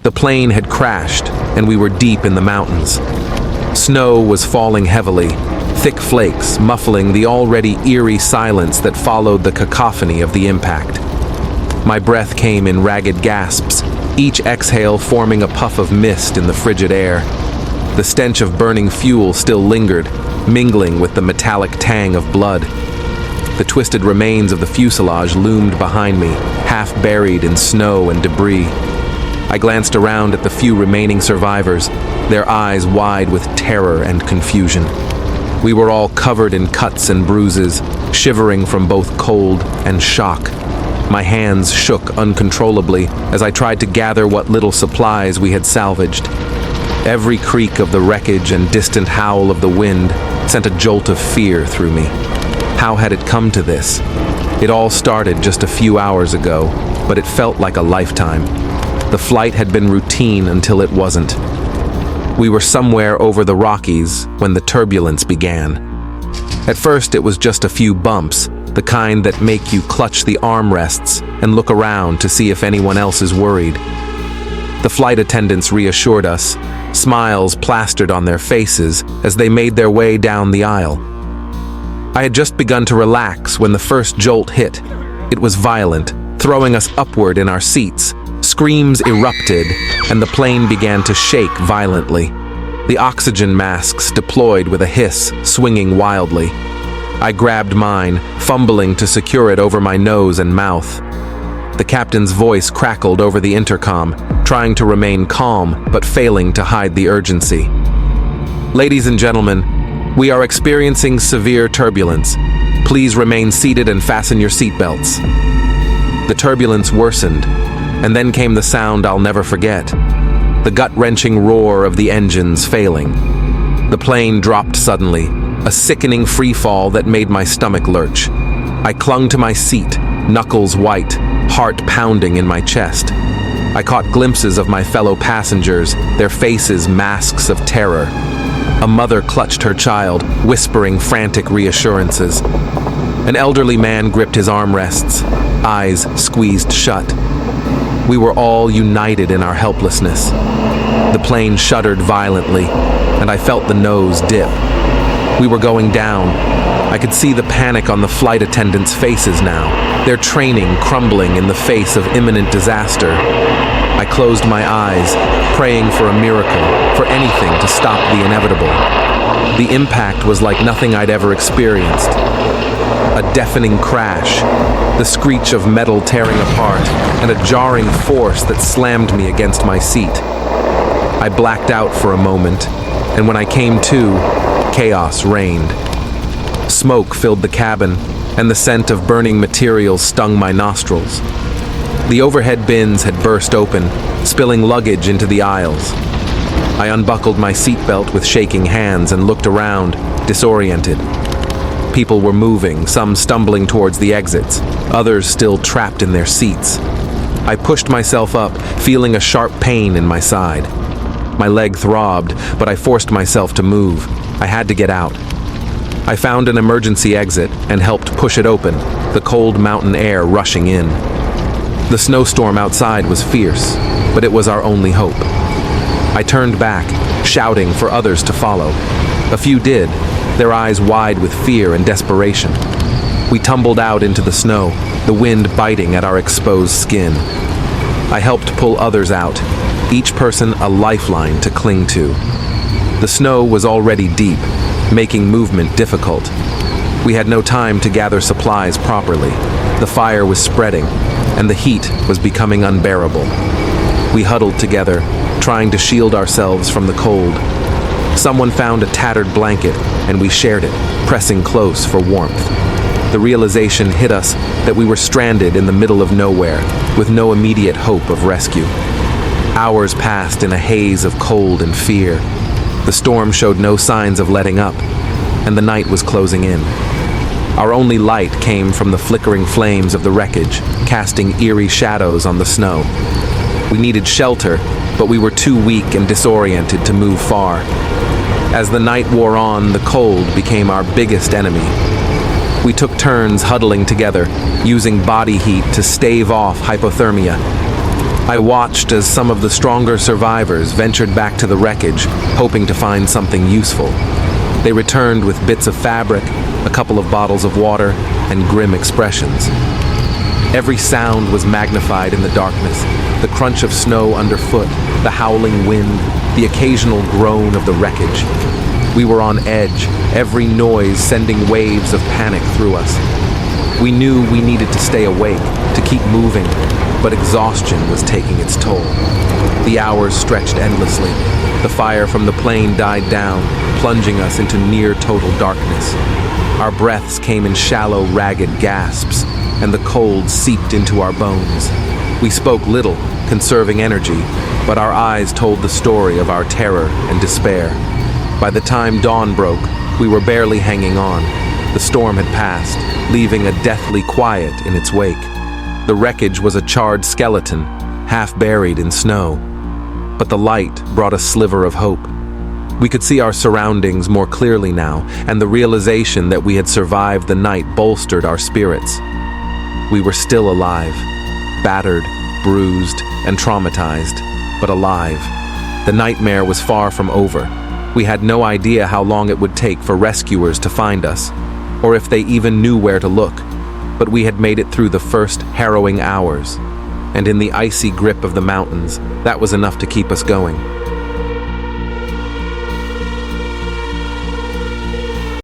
The plane had crashed, and we were deep in the mountains. Snow was falling heavily, thick flakes muffling the already eerie silence that followed the cacophony of the impact. My breath came in ragged gasps, each exhale forming a puff of mist in the frigid air. The stench of burning fuel still lingered, mingling with the metallic tang of blood. The twisted remains of the fuselage loomed behind me, half buried in snow and debris. I glanced around at the few remaining survivors, their eyes wide with terror and confusion. We were all covered in cuts and bruises, shivering from both cold and shock. My hands shook uncontrollably as I tried to gather what little supplies we had salvaged. Every creak of the wreckage and distant howl of the wind sent a jolt of fear through me. How had it come to this? It all started just a few hours ago, but it felt like a lifetime. The flight had been routine until it wasn't. We were somewhere over the Rockies when the turbulence began. At first, it was just a few bumps, the kind that make you clutch the armrests and look around to see if anyone else is worried. The flight attendants reassured us, smiles plastered on their faces as they made their way down the aisle. I had just begun to relax when the first jolt hit. It was violent, throwing us upward in our seats. Screams erupted, and the plane began to shake violently. The oxygen masks deployed with a hiss, swinging wildly. I grabbed mine, fumbling to secure it over my nose and mouth. The captain's voice crackled over the intercom, trying to remain calm but failing to hide the urgency. Ladies and gentlemen, we are experiencing severe turbulence. Please remain seated and fasten your seatbelts. The turbulence worsened, and then came the sound I'll never forget, the gut-wrenching roar of the engines failing. The plane dropped suddenly, a sickening free fall that made my stomach lurch. I clung to my seat, knuckles white, heart pounding in my chest. I caught glimpses of my fellow passengers, their faces masks of terror. A mother clutched her child, whispering frantic reassurances. An elderly man gripped his armrests, eyes squeezed shut. We were all united in our helplessness. The plane shuddered violently, and I felt the nose dip. We were going down. I could see the panic on the flight attendants' faces now, their training crumbling in the face of imminent disaster. I closed my eyes, praying for a miracle, for anything to stop the inevitable. The impact was like nothing I'd ever experienced. A deafening crash, the screech of metal tearing apart, and a jarring force that slammed me against my seat. I blacked out for a moment, and when I came to, chaos reigned. Smoke filled the cabin, and the scent of burning materials stung my nostrils. The overhead bins had burst open, spilling luggage into the aisles. I unbuckled my seatbelt with shaking hands and looked around, disoriented. People were moving, some stumbling towards the exits, others still trapped in their seats. I pushed myself up, feeling a sharp pain in my side. My leg throbbed, but I forced myself to move. I had to get out. I found an emergency exit and helped push it open, the cold mountain air rushing in. The snowstorm outside was fierce, but it was our only hope. I turned back, shouting for others to follow. A few did, their eyes wide with fear and desperation. We tumbled out into the snow, the wind biting at our exposed skin. I helped pull others out, each person a lifeline to cling to. The snow was already deep, making movement difficult. We had no time to gather supplies properly. The fire was spreading, and the heat was becoming unbearable. We huddled together, trying to shield ourselves from the cold. Someone found a tattered blanket, and we shared it, pressing close for warmth. The realization hit us that we were stranded in the middle of nowhere, with no immediate hope of rescue. Hours passed in a haze of cold and fear. The storm showed no signs of letting up, and the night was closing in. Our only light came from the flickering flames of the wreckage, casting eerie shadows on the snow. We needed shelter, but we were too weak and disoriented to move far. As the night wore on, the cold became our biggest enemy. We took turns huddling together, using body heat to stave off hypothermia. I watched as some of the stronger survivors ventured back to the wreckage, hoping to find something useful. They returned with bits of fabric, a couple of bottles of water, and grim expressions. Every sound was magnified in the darkness, the crunch of snow underfoot, the howling wind, the occasional groan of the wreckage. We were on edge, every noise sending waves of panic through us. We knew we needed to stay awake, to keep moving, but exhaustion was taking its toll. The hours stretched endlessly. The fire from the plane died down, plunging us into near-total darkness. Our breaths came in shallow, ragged gasps, and the cold seeped into our bones. We spoke little, conserving energy, but our eyes told the story of our terror and despair. By the time dawn broke, we were barely hanging on. The storm had passed, leaving a deathly quiet in its wake. The wreckage was a charred skeleton, half buried in snow. But the light brought a sliver of hope. We could see our surroundings more clearly now, and the realization that we had survived the night bolstered our spirits. We were still alive, battered, bruised, and traumatized, but alive. The nightmare was far from over. We had no idea how long it would take for rescuers to find us, or if they even knew where to look. But we had made it through the first harrowing hours, and in the icy grip of the mountains, that was enough to keep us going.